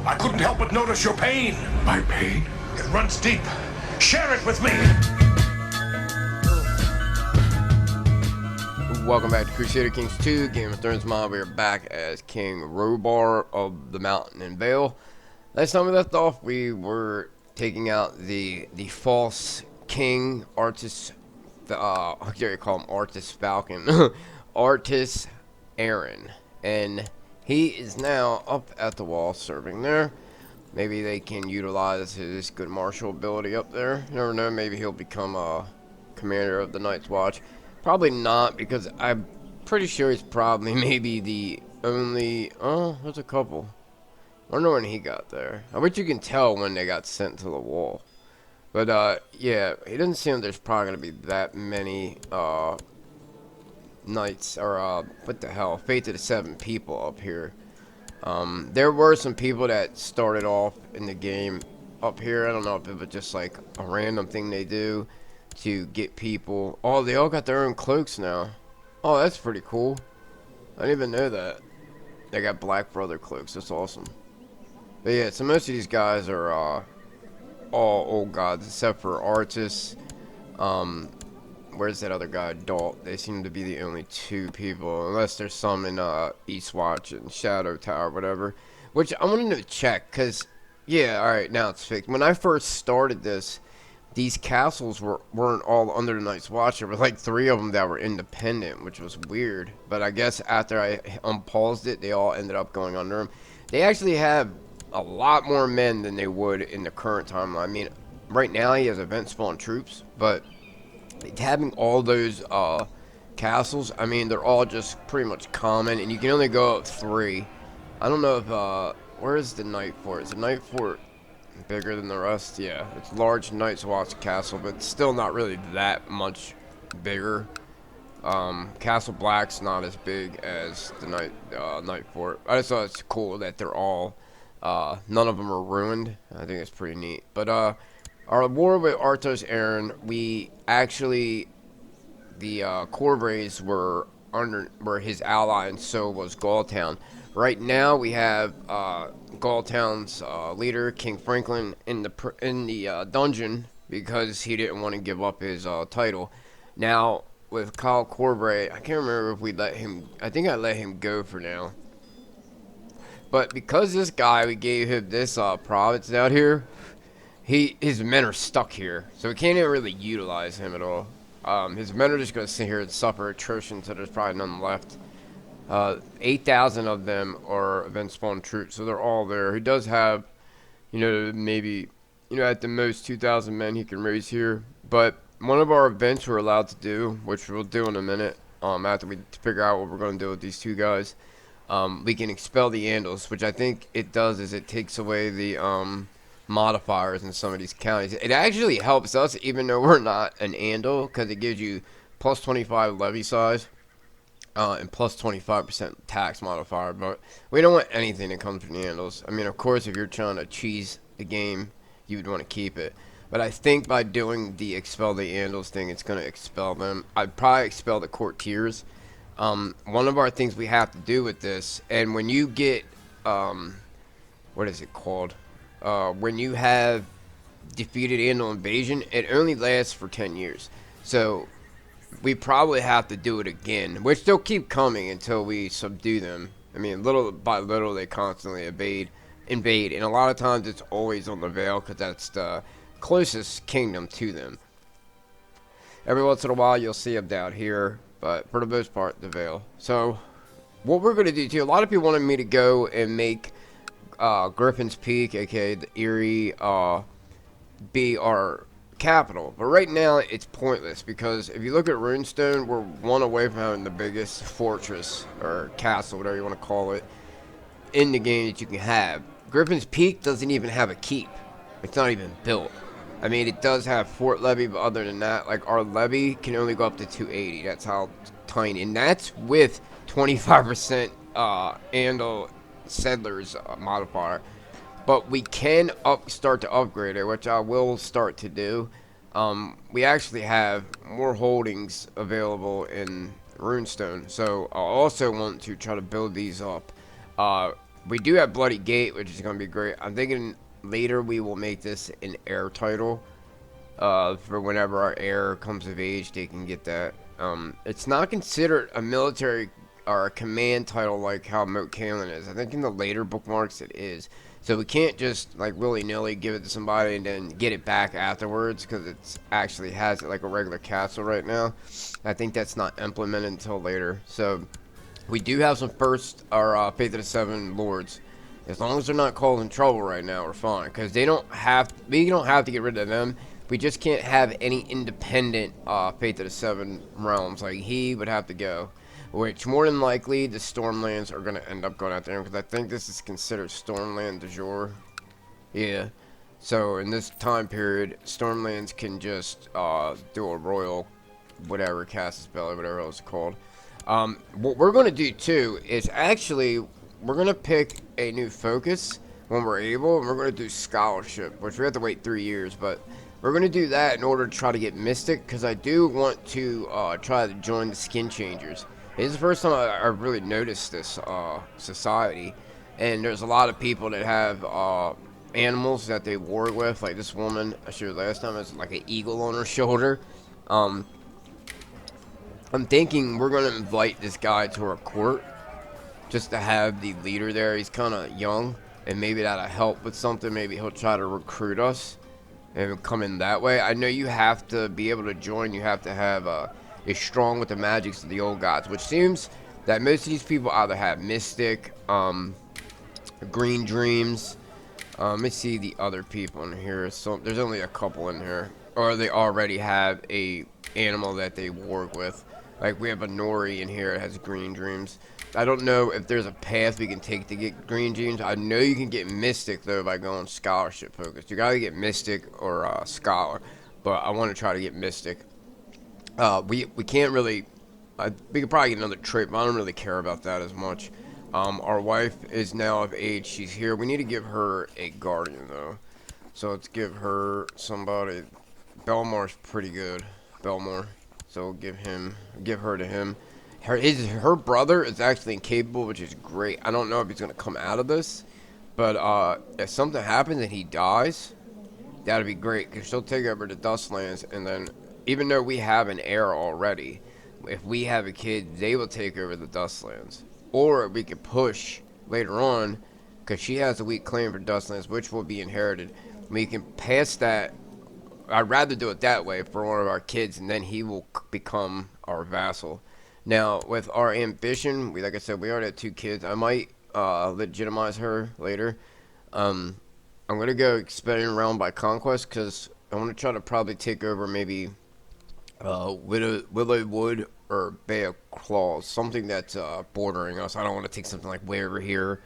I couldn't help but notice your pain. My pain? It runs deep. Share it with me. Welcome back to Crusader Kings 2, Game of Thrones mod. We are back as King Robar of the Mountain in Vale. Last time we left off, we were taking out the false king, Artis, how dare you call him Artis Falcon, Artis Arryn. And he is now up at the wall serving there. Maybe they can utilize his good martial ability up there. You never know, maybe he'll become a commander of the Night's Watch. Probably not, because I'm pretty sure he's probably maybe the only... Oh, there's a couple. I wonder when he got there. I bet you can tell when they got sent to the wall. But, yeah, it doesn't seem like there's probably going to be that many, knights, or, what the hell, Fate of the Seven people up here. There were some people that started off in the game up here. I don't know if it was just, like, a random thing they do to get people. Oh, they all got their own cloaks now. Oh, that's pretty cool. I didn't even know that. They got Black Brother cloaks. That's awesome. But yeah, so most of these guys are all old gods except for Artis. Where's that other guy? Dalt. They seem to be the only two people, unless there's some in Eastwatch and Shadow Tower, whatever. Which I wanted to check, cause yeah, all right, now it's fixed. When I first started this, these castles weren't all under the Night's Watch. There were like 3 of them that were independent, which was weird. But I guess after I unpaused it, they all ended up going under them. They actually have a lot more men than they would in the current timeline. I mean, right now he has event spawn troops, but having all those castles, I mean, they're all just pretty much common, and you can only go up 3. I don't know if, where is the Night Fort? Is the Night Fort bigger than the rest? Yeah, it's large Night's Watch castle, but still not really that much bigger. Castle Black's not as big as the Night Fort. I just thought it's cool that they're all, none of them are ruined. I think it's pretty neat. But, our war with Artis Arryn, we actually, the Corbrays were his ally, and so was Gulltown. Right now, we have Gulltown's leader, King Franklin, in the dungeon because he didn't want to give up his title. Now, with Kyle Corbray, I can't remember if we let him. I think I let him go for now. But because this guy, we gave him this province out here, his men are stuck here, so we can't even really utilize him at all. His men are just going to sit here and suffer attrition, so there's probably none left. 8,000 of them are event spawn troops, so they're all there. He does have, maybe, at the most 2,000 men he can raise here. But one of our events we're allowed to do, which we'll do in a minute, after we figure out what we're going to do with these 2 guys, we can expel the Andals, which I think it does is it takes away the modifiers in some of these counties. It actually helps us, even though we're not an Andal, because it gives you plus 25 levy size. And plus 25% tax modifier, but we don't want anything that comes from the Andals. I mean, of course, if you're trying to cheese the game, you would want to keep it. But I think by doing the expel the Andals thing, it's going to expel them. I'd probably expel the courtiers. One of our things we have to do with this, and when you get, what is it called? When you have defeated Andal invasion, it only lasts for 10 years. So we probably have to do it again, which they'll keep coming until we subdue them. I mean, little by little, they constantly invade, and a lot of times it's always on the Vale, because that's the closest kingdom to them. Every once in a while, you'll see them down here, but for the most part, the Vale. So, what we're going to do, too, a lot of people wanted me to go and make Griffin's Peak, aka the Eyrie, be our capital, but right now it's pointless, because if you look at Runestone, we're 1 away from having the biggest fortress or castle, whatever you want to call it, in the game that you can have. Griffin's Peak doesn't even have a keep. It's not even built. I mean, it does have fort levy, but other than that, like, our levy can only go up to 280. That's how tiny, and that's with 25% Andal settlers modifier. But we can start to upgrade it, which I will start to do. We actually have more holdings available in Runestone, so I also want to try to build these up We do have Bloody Gate, which is going to be great. I'm thinking later we will make this an heir title. For whenever our heir comes of age, they can get that. It's not considered a military or a command title like how Moat Cailin is. I think in the later bookmarks it is. So we can't just like willy-nilly give it to somebody and then get it back afterwards, because it actually has it like a regular castle right now. I think that's not implemented until later. So we do have some Faith of the Seven Lords. As long as they're not causing trouble right now, we're fine. Because we don't have to get rid of them. We just can't have any independent Faith of the Seven realms. Like, he would have to go. Which, more than likely, the Stormlands are going to end up going out there. Because I think this is considered Stormland de jure. Yeah. So, in this time period, Stormlands can just do a royal, whatever, cast a spell, or whatever else it's called. What we're going to do, too, is actually, we're going to pick a new focus when we're able. And we're going to do Scholarship, which we have to wait 3 years, but we're going to do that in order to try to get Mystic, because I do want to try to join the Skin Changers. It's the first time I really noticed this society, and there's a lot of people that have animals that they war with, like this woman I showed last time has like an eagle on her shoulder. I'm thinking we're going to invite this guy to our court, just to have the leader there. He's kind of young, and maybe that'll help with something. Maybe he'll try to recruit us and come in that way. I know you have to be able to join. You have to have is strong with the magics of the old gods, which seems that most of these people either have Mystic, Green Dreams. Let me see the other people in here. So there's only a couple in here, or they already have a animal that they work with. Like we have a Nori in here that has Green Dreams. I don't know if there's a path we can take to get Green Dreams. I know you can get Mystic though by going Scholarship focused. You gotta get Mystic or Scholar, but I want to try to get Mystic. We can't really. We could probably get another trait, but I don't really care about that as much. Our wife is now of age. She's here. We need to give her a guardian though. So let's give her somebody. Belmar's pretty good. Belmar. So we'll give her to him. Her brother is actually incapable, which is great. I don't know if he's gonna come out of this, but if something happens and he dies, that'd be great, because she'll take over the Dustlands, and then even though we have an heir already, if we have a kid, they will take over the Dustlands. Or we could push later on, because she has a weak claim for Dustlands, which will be inherited. We can pass that. I'd rather do it that way for one of our kids, and then he will become our vassal. Now, with our ambition, like I said, we already have 2 kids. I might legitimize her later. I'm going to go expanding around by conquest, because I want to try to probably take over maybe Willowwood or Bay of Claws, something that's bordering us. I don't want to take something like way over here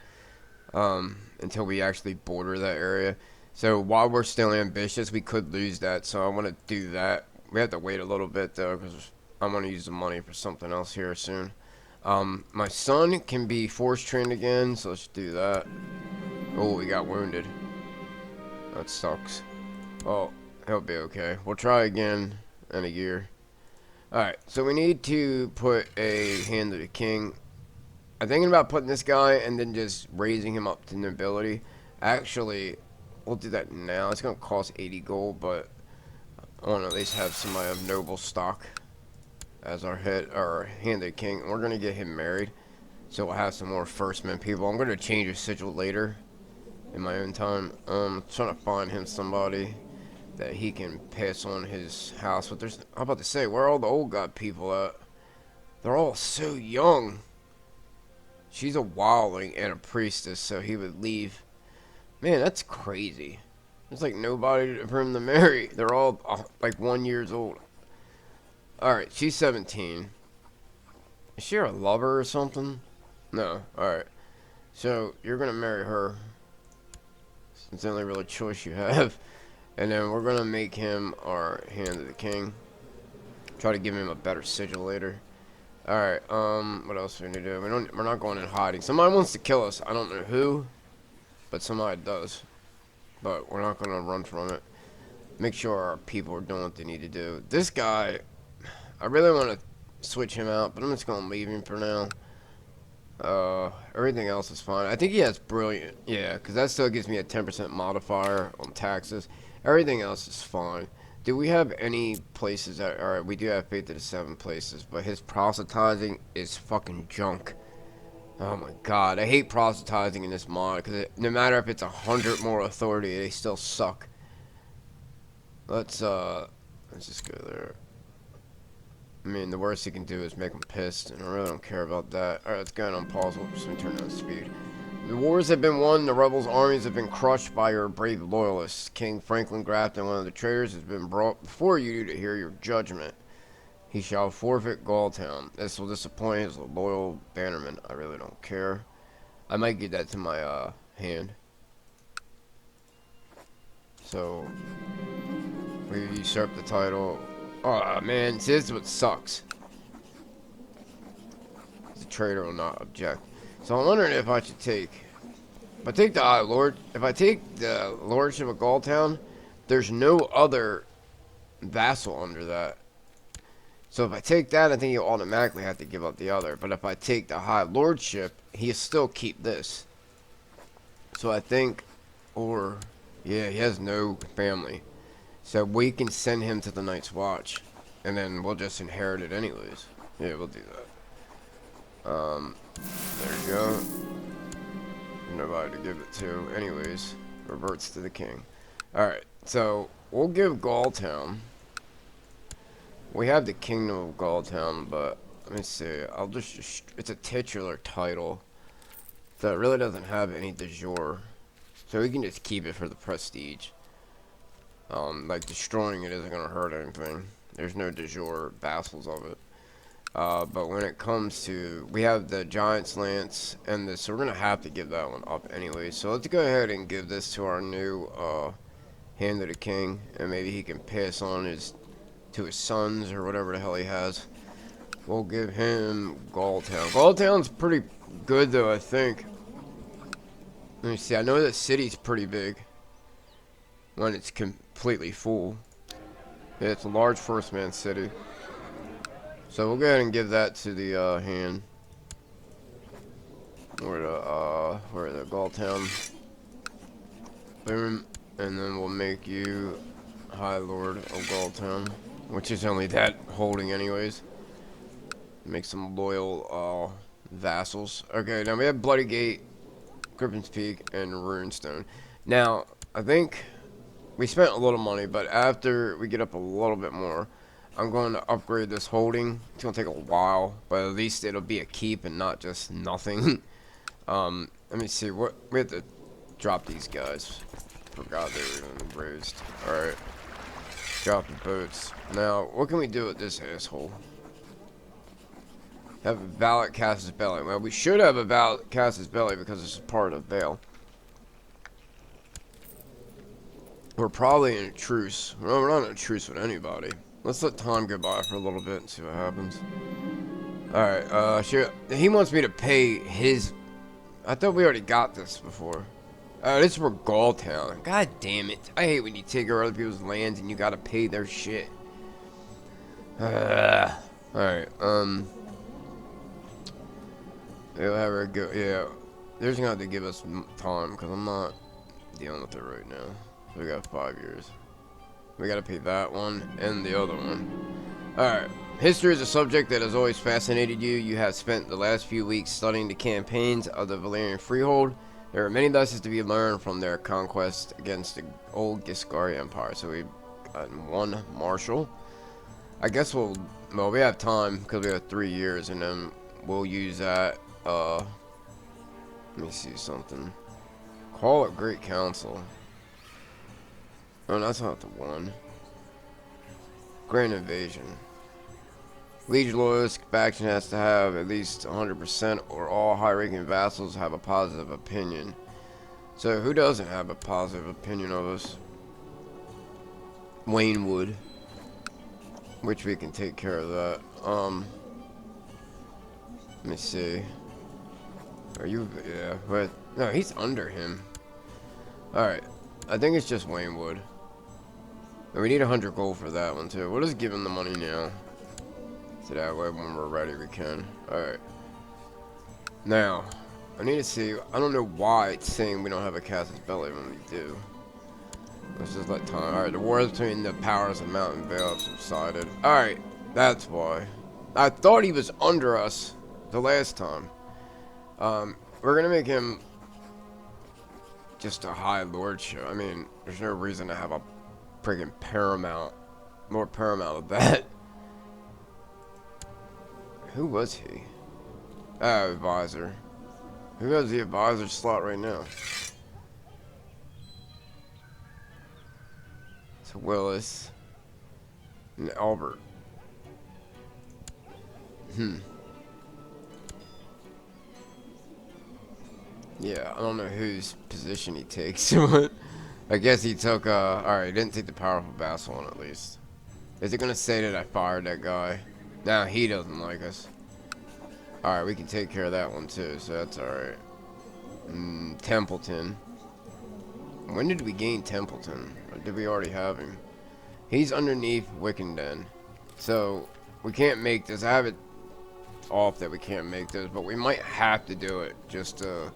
until we actually border that area. So while we're still ambitious, we could lose that, so I want to do that. We have to wait a little bit though, because I'm going to use the money for something else here soon. My son can be force trained again, so let's do that. Oh, he got wounded. That sucks. Oh, he'll be okay. We'll try again in a year. Alright, so we need to put a hand of the king. I'm thinking about putting this guy and then just raising him up to nobility. Actually, we'll do that now. It's going to cost 80 gold, but I want to at least have somebody of noble stock as our hand of the king. We're going to get him married, so we'll have some more First Men people. I'm going to change his sigil later in my own time. Trying to find him somebody that he can pass on his house. But I'm about to say, where are all the old god people at? They're all so young. She's a wildling and a priestess, so he would leave. Man, that's crazy. There's like nobody for him to marry. They're all like 1 year old. Alright, she's 17. Is she a lover or something? No. Alright. So, you're gonna marry her. It's the only real choice you have. And then we're gonna make him our hand of the king. Try to give him a better sigil later. Alright, what else do we need to do? We're not going in hiding. Somebody wants to kill us. I don't know who, but somebody does. But we're not gonna run from it. Make sure our people are doing what they need to do. This guy, I really want to switch him out, but I'm just gonna leave him for now. Everything else is fine. I think he has brilliant. Yeah, because that still gives me a 10% modifier on taxes. Everything else is fine. Do we have any places that... Alright, we do have faith to the 7 places, but his proselytizing is fucking junk. Oh my god, I hate proselytizing in this mod, because no matter if it's 100 more authority, they still suck. Let's just go there. I mean, the worst you can do is make them pissed, and I really don't care about that. Alright, let's go ahead and pause. Oops, let me turn down speed. The wars have been won, the rebels' armies have been crushed by your brave loyalists. King Franklin Grafton, one of the traitors, has been brought before you to hear your judgment. He shall forfeit Gulltown. This will disappoint his loyal bannerman. I really don't care. I might give that to my hand. So, we usurp the title. Oh man, see, this is what sucks. The traitor will not object. So I'm wondering if I should take... If I take the if I take the Lordship of Gulltown, there's no other vassal under that. So if I take that, I think you automatically have to give up the other. But if I take the High Lordship, he still keep this. So I think, or, yeah, he has no family. So we can send him to the Night's Watch. And then we'll just inherit it anyways. Yeah, we'll do that. There you go. Nobody to give it to. Anyways, reverts to the king. Alright, so we'll give Gulltown. We have the Kingdom of Gulltown, but let me see. I'll just... It's a titular title that really doesn't have any de jure. So we can just keep it for the prestige. Like, destroying it isn't going to hurt anything. There's no de jure vassals of it. But when it comes to... We have the Giant's Lance and this, so we're going to have to give that one up anyway. So let's go ahead and give this to our new Hand of the King. And maybe he can pass on his... to his sons or whatever the hell he has. We'll give him Gulltown. Gulltown's pretty good though, I think. Let me see. I know the city's pretty big when it's completely full. Yeah, it's a large First Man city. So we'll go ahead and give that to the hand. Or the Gulltown. Boom. And then we'll make you High Lord of Gulltown. Which is only that holding anyways. Make some loyal vassals. Okay, now we have Bloody Gate, Griffin's Peak, and Runestone. Now, I think we spent a little money, but after we get up a little bit more, I'm going to upgrade this holding. It's going to take a while, but at least it'll be a keep and not just nothing. Let me see, what we have to drop these guys. Forgot they were even raised. Alright. Drop the boats. Now, what can we do with this asshole? Have a Vale cast his belly. Well, we should have a Vale cast his belly because it's a part of Vale. We're probably in a truce. Well, we're not in a truce with anybody. Let's let time go by for a little bit and see what happens. Alright, sure. He wants me to pay his... I thought we already got this before. This is for Gulltown. God damn it. I hate when you take over other people's lands and you gotta pay their shit. Alright, we'll have her go. Yeah, they're just gonna have to give us time because I'm not dealing with it right now. So we got 5 years. We gotta pay that one and the other one. Alright. History is a subject that has always fascinated you. You have spent the last few weeks studying the campaigns of the Valyrian Freehold. There are many lessons to be learned from their conquest against the old Giscari Empire. So we've gotten one marshal. I guess well, we have time because we have 3 years, and then we'll use that. Let me see something. Call it Great Council. Oh, that's not the one. Grand Invasion. Liege Loyalist faction has to have at least 100% or all high-ranking vassals have a positive opinion. So who doesn't have a positive opinion of us? Wayne would. Which we can take care of that. Let me see. Are you... Yeah, but... No, he's under him. Alright. I think it's just Wayne would. And we need 100 gold for that one too. We'll just give him the money now. So that way when we're ready we can. Alright. Now, I need to see. I don't know why it's saying we don't have a Casus Belli when we do. Let's just let time. Alright, the wars between the powers of Mountain Vale have subsided. Alright, that's why. I thought he was under us the last time. We're gonna make him just a high lordship. I mean, there's no reason to have a friggin' paramount, more paramount of that. Who was he? Advisor. Who has the advisor slot right now? It's Willis and Albert. Yeah, I don't know whose position he takes. I guess he took, alright, he didn't take the powerful vassal one at least. Is it gonna say that I fired that guy? No, he doesn't like us. Alright, we can take care of that one too, so that's alright. Templeton. When did we gain Templeton? Or did we already have him? He's underneath Wickenden. So, we can't make this. I have it off that we can't make this, but we might have to do it just to...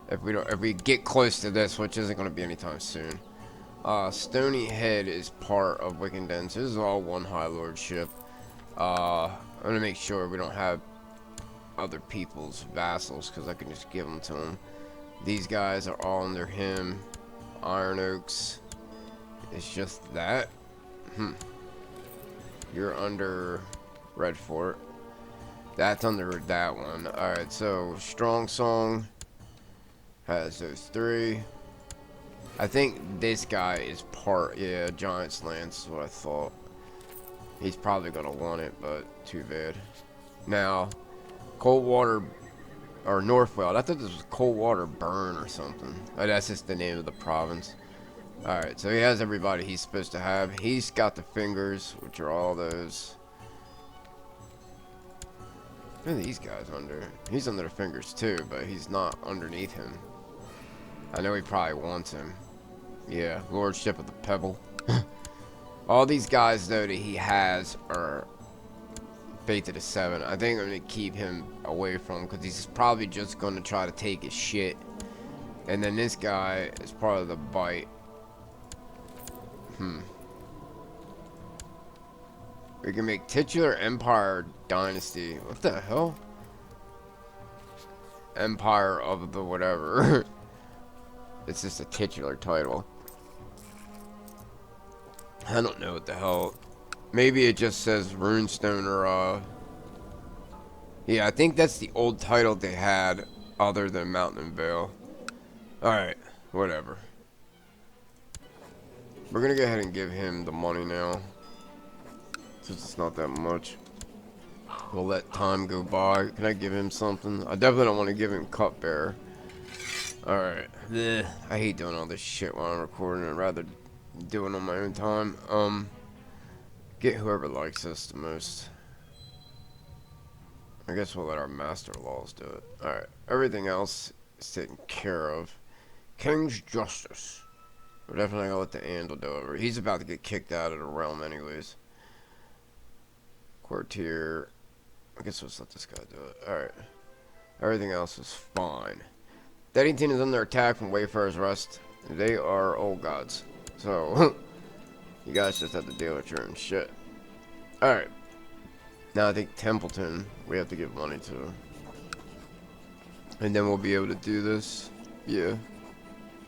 If we get close to this, which isn't going to be anytime soon. Stony Head is part of Wickenden, so this is all one High Lordship. I'm going to make sure we don't have other people's vassals, because I can just give them to them. These guys are all under him. Iron Oaks. It's just that. You're under Red Fort. That's under that one. Alright, so Strong Song has those three. I think this guy is part, yeah, Giant's Lance is what I thought. He's probably gonna want it, but too bad. Now, Coldwater, or Northwell, I thought this was Coldwater Burn or something. Oh, that's just the name of the province. Alright, so he has everybody he's supposed to have. He's got the fingers, which are all those. What are these guys under? He's under the fingers too, but he's not underneath him. I know he probably wants him. Yeah, Lordship of the Pebble. All these guys, though, that he has are Faith of the Seven. I think I'm going to keep him away from him because he's probably just going to try to take his shit. And then this guy is part of the bite. We can make titular Empire Dynasty. What the hell? Empire of the whatever. It's just a titular title. I don't know what the hell. Maybe it just says Runestone or yeah, I think that's the old title they had other than Mountain Vale. Alright, whatever. We're gonna go ahead and give him the money now. Since it's not that much. We'll let time go by. Can I give him something? I definitely don't want to give him Cupbearer. Alright. I hate doing all this shit while I'm recording. I'd rather do it on my own time. Get whoever likes this the most. I guess we'll let our master laws do it. Alright. Everything else is taken care of. King's Justice. We're definitely gonna let the Andal do it. He's about to get kicked out of the realm anyways. Courtier. I guess let's let this guy do it. Alright. Everything else is fine. Deddington is under attack from Wayfarer's Rest. They are old gods. So, you guys just have to deal with your own shit. Alright. Now I think Templeton, we have to give money to. And then we'll be able to do this. Yeah.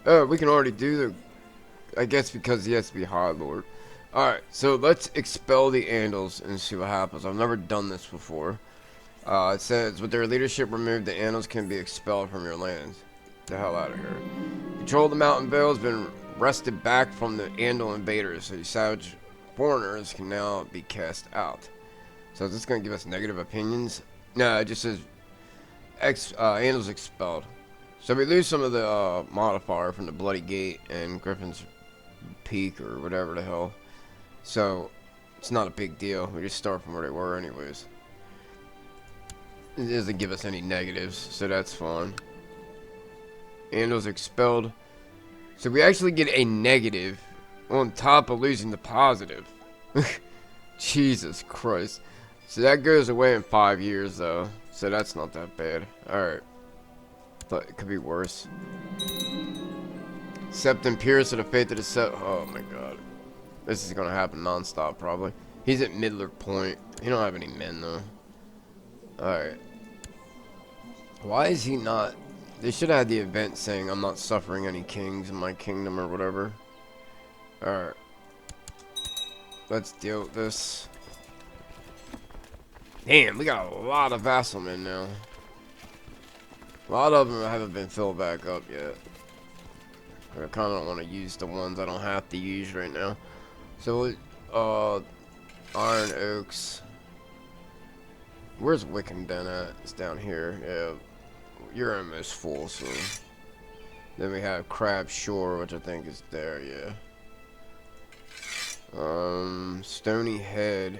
Oh, we can already do the... I guess because he has to be High Lord. Alright, so let's expel the Andals and see what happens. I've never done this before. It says, with their leadership removed, the Andals can be expelled from your lands. The hell out of here. Control of the Mountain Vale has been wrested back from the Andal invaders, so you savage foreigners can now be cast out. So is this going to give us negative opinions? No, it just says Andals expelled. So we lose some of the modifier from the Bloody Gate and Griffin's Peak or whatever the hell. So it's not a big deal. We just start from where they were anyways. It doesn't give us any negatives, so that's fine. Andals expelled. So we actually get a negative on top of losing the positive. Jesus Christ. So that goes away in 5 years though. So that's not that bad. Alright. But it could be worse. Septon Pierce of the Faith of the Oh my god. This is gonna happen non-stop probably. He's at Midler Point. He don't have any men though. Alright. Why is he not... They should have had the event saying I'm not suffering any kings in my kingdom or whatever. Alright. Let's deal with this. Damn, we got a lot of vassalmen now. A lot of them haven't been filled back up yet. I kind of don't want to use the ones I don't have to use right now. So, Iron Oaks. Where's Wickenden at? It's down here. Yeah, you're almost full, so. Then we have Crab Shore, which I think is there, yeah. Stony Head.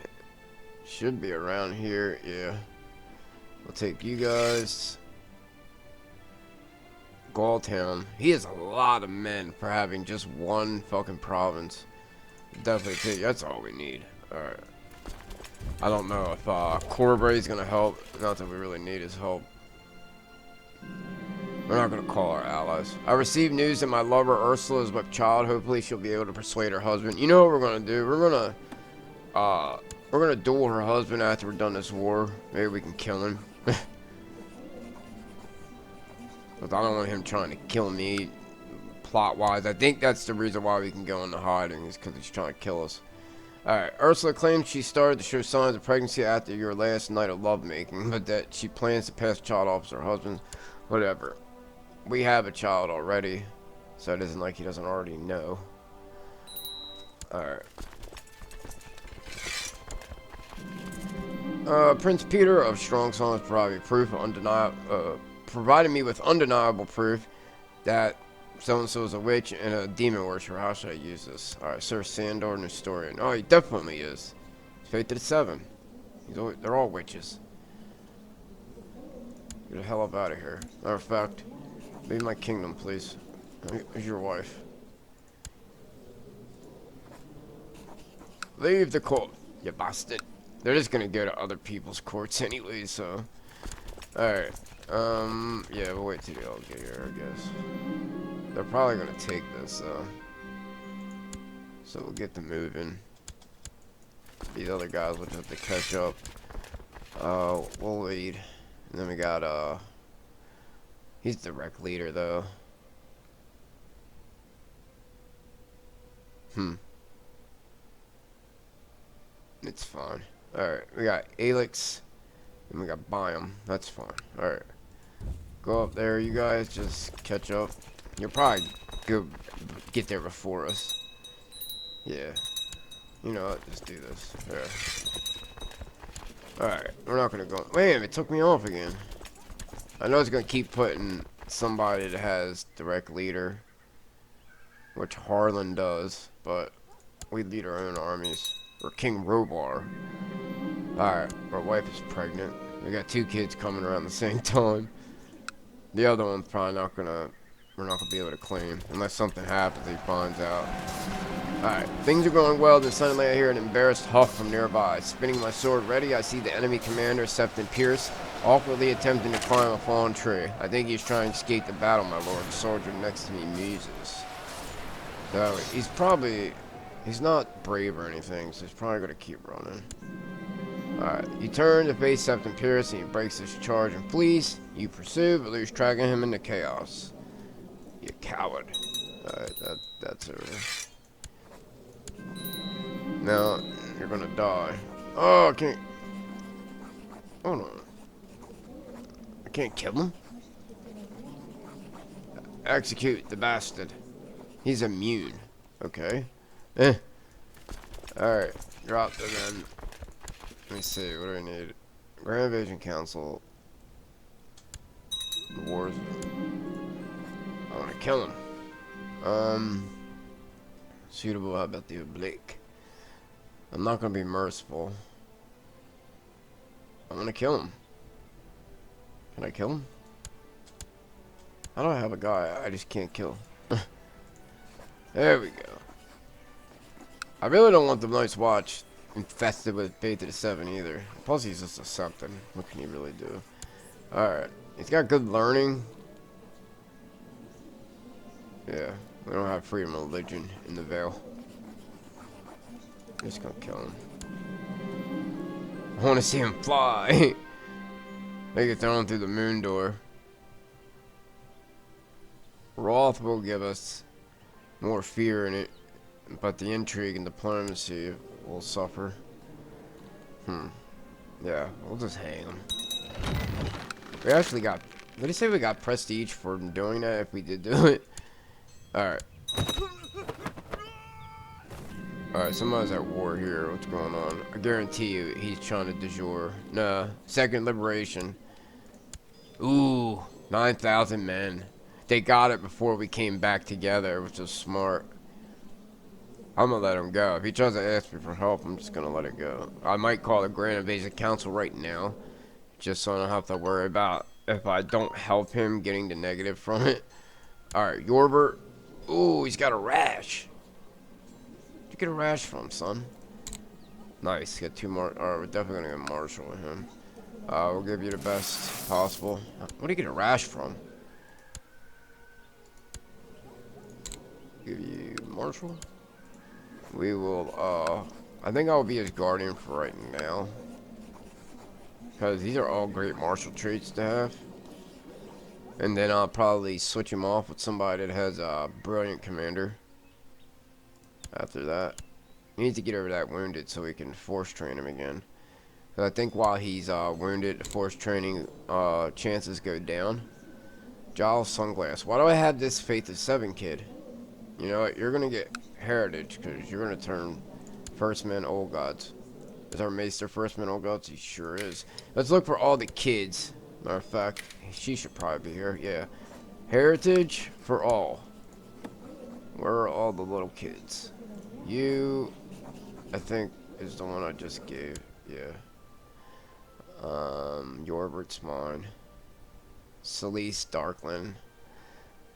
Should be around here, yeah. We'll take you guys. Gulltown. He has a lot of men for having just one fucking province. Definitely take. That's all we need. Alright. I don't know if Corbre's gonna help. Not that we really need his help. We're not gonna call our allies. I received news that my lover Ursula is with child. Hopefully she'll be able to persuade her husband. You know what we're gonna do? We're gonna duel her husband after we're done this war. Maybe we can kill him. But I don't want him trying to kill me, plot-wise. I think that's the reason why we can go into hiding, is because he's trying to kill us. Alright, Ursula claims she started to show signs of pregnancy after your last night of lovemaking, but that she plans to pass the child off to her husband. Whatever. We have a child already, so it isn't like he doesn't already know. Alright. Prince Peter of Strong Songs provided me with undeniable proof that so-and-so is a witch and a demon worshiper. How should I use this? Alright, Sir Sandor, an historian. Oh, he definitely is. Faith to the Seven. They're all witches. Get the hell up out of here. Matter of fact, leave my kingdom, please. Who's your wife? Leave the court, you bastard. They're just gonna go to other people's courts anyway, so... Alright. Yeah, we'll wait till they all get here, I guess. They're probably gonna take this, so we'll get them moving. These other guys will just have to catch up. We'll lead. And then we got, he's direct leader, though. It's fine. Alright, we got Alex, and we got Biome. That's fine. Alright. Go up there, you guys. Just catch up. You'll probably get there before us. Yeah. You know what? Just do this. There. Alright. We're not gonna go. Wait, it took me off again. I know it's gonna keep putting somebody that has direct leader, which Harlan does, but we lead our own armies. Or King Robar. Alright. Our wife is pregnant. We got 2 kids coming around the same time. The other one's probably not gonna... We're not gonna be able to claim. Unless something happens, he finds out. Alright. Things are going well. Then suddenly I hear an embarrassed huff from nearby. Spinning my sword ready, I see the enemy commander, Septon Pierce, awkwardly attempting to climb a fallen tree. I think he's trying to escape the battle, my lord. The soldier next to me muses. So, he's probably... He's not brave or anything, so he's probably gonna keep running. Alright, you turn to face Septon Pierce and he breaks his charge and flees. You pursue, but lose track of him in the chaos. You coward. Alright, that's over. Now, you're gonna die. Oh, I can't... Hold on. I can't kill him? Execute the bastard. He's immune. Okay. Alright, drop them then. Let me see, what do we need? Grand Invasion Council. Wars. I want to kill him. Suitable, how about the oblique? I'm not going to be merciful. I'm going to kill him. Can I kill him? How do I have a guy I just can't kill? There we go. I really don't want the Night's Watch infested with Faith of the Seven either. Plus he's just a something. What can he really do? Alright. He's got good learning. Yeah. We don't have freedom of religion in the Vale. Just gonna kill him. I want to see him fly. They get thrown through the moon door. Wrath will give us more fear in it, but the intrigue and diplomacy will suffer. Yeah, we'll just hang him. We actually got... What did he say we got prestige for doing that if we did do it? Alright. Alright, somebody's at war here. What's going on? I guarantee you he's trying to de jure. Nah. Second liberation. Ooh. 9,000 men. They got it before we came back together, which is smart. I'm gonna let him go. If he tries to ask me for help, I'm just gonna let it go. I might call the Grand Invasion Council right now, just so I don't have to worry about if I don't help him getting the negative from it. Alright, Yorbert. Ooh, he's got a rash. Where'd you get a rash from, son? Nice, get 2 more. Alright, we're definitely gonna get Marshall with him. We'll give you the best possible. Where'd you get a rash from? Give you Marshall. We will, I think I'll be his guardian for right now. Because these are all great martial traits to have. And then I'll probably switch him off with somebody that has a brilliant commander. After that. He needs to get over that wounded so we can force train him again. Because I think while he's wounded, the force training chances go down. Giles Sunglass. Why do I have this Faith of 7 kid? You know what? You're going to get heritage because you're going to turn First Men Old Gods. Is our Maester First Men Old Gods? He sure is. Let's look for all the kids. Matter of fact, she should probably be here. Yeah. Heritage for all. Where are all the little kids? You, I think, is the one I just gave. Yeah. Yorbert's mine. Celeste Darkland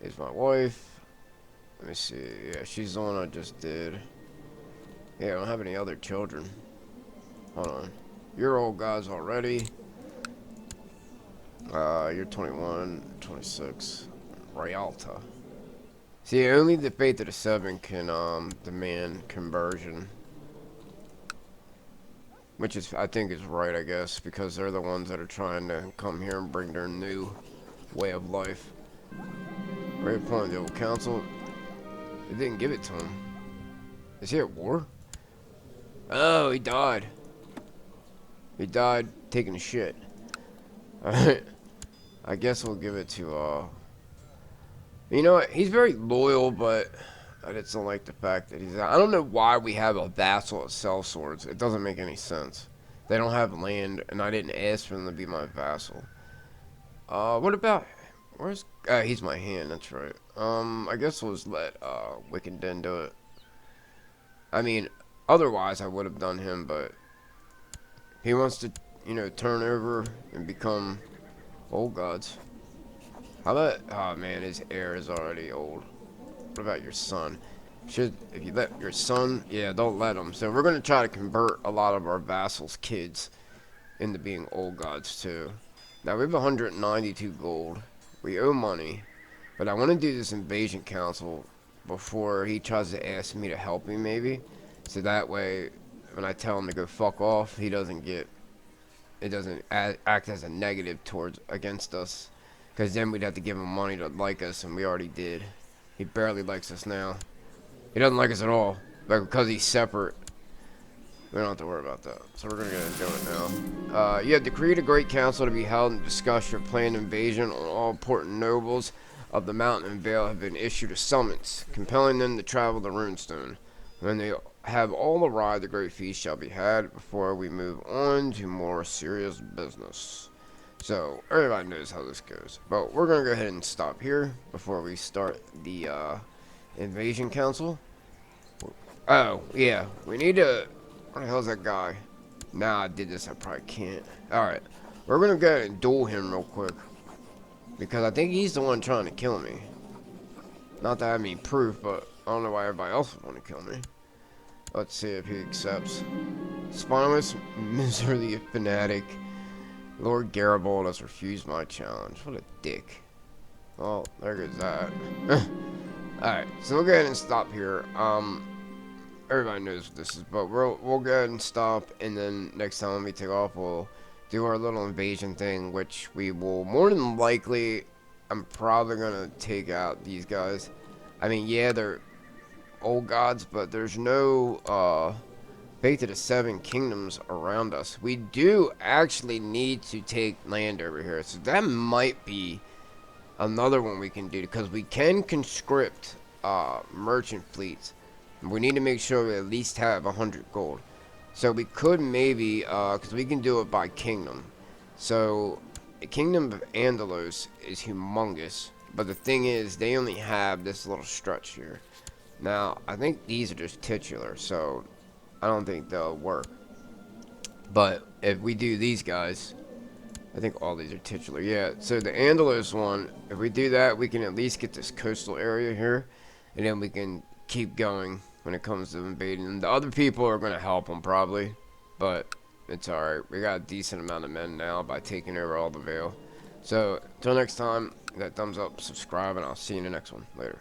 is my wife. Let me see. Yeah, she's the one I just did. Yeah, I don't have any other children. Hold on. You're old guys already. You're 21, 26. Rialta. See, only the Faith of the 7 can demand conversion. Which is, I think, is right, I guess, because they're the ones that are trying to come here and bring their new way of life. Right upon the old council. They didn't give it to him. Is he at war? Oh, he died. He died taking a shit. Alright. I guess we'll give it to, you know what? He's very loyal, but I just don't like the fact that he's out. I don't know why we have a vassal at Sell Swords. It doesn't make any sense. They don't have land, and I didn't ask for them to be my vassal. What about... Where's... he's my hand, that's right. I guess we'll just let, Wicked Den do it. I mean, otherwise I would have done him, but... He wants to, you know, turn over and become old gods. How about... Oh, man, his heir is already old. What about your son? If you let your son... Yeah, don't let him. So we're going to try to convert a lot of our vassals' kids into being old gods, too. Now, we have 192 gold. We owe money, but I want to do this invasion council before he tries to ask me to help him, maybe. So that way, when I tell him to go fuck off, he doesn't get, it doesn't act as a negative against us. Because then we'd have to give him money to like us, and we already did. He barely likes us now. He doesn't like us at all, but because he's separate, we don't have to worry about that. So we're gonna do it now. You have decreed a great council to be held and discuss your planned invasion on all important nobles of the mountain and Vale have been issued a summons, compelling them to travel to Runestone. When they have all arrived, a great feast shall be had before we move on to more serious business. So, everybody knows how this goes. But we're gonna go ahead and stop here before we start the invasion council. Oh, yeah, we need to... Where the hell's that guy? Nah, I did this, I probably can't. Alright, we're gonna go ahead and duel him real quick. Because I think he's the one trying to kill me. Not that I have any proof, but I don't know why everybody else would want to kill me. Let's see if he accepts. Spineless, miserly fanatic. Lord Garibaldi has refused my challenge. What a dick. Well, there goes that. Alright, so we'll go ahead and stop here. Everybody knows what this is, but we'll go ahead and stop, and then next time when we take off, we'll do our little invasion thing, which we will more than likely, I'm probably gonna take out these guys. I mean, yeah, they're old gods, but there's no Faith of the Seven Kingdoms around us. We do actually need to take land over here, so that might be another one we can do, because we can conscript merchant fleets. We need to make sure we at least have 100 gold. So we could maybe, because we can do it by kingdom. So the kingdom of Andalos is humongous, but the thing is, they only have this little stretch here. Now, I think these are just titular, so I don't think they'll work. But if we do these guys, I think all these are titular. Yeah, so the Andalos one, if we do that, we can at least get this coastal area here, and then we can keep going when it comes to invading. And the other people are going to help them probably, but it's alright. We got a decent amount of men now by taking over all the Vale. So, until next time, that thumbs up, subscribe, and I'll see you in the next one. Later.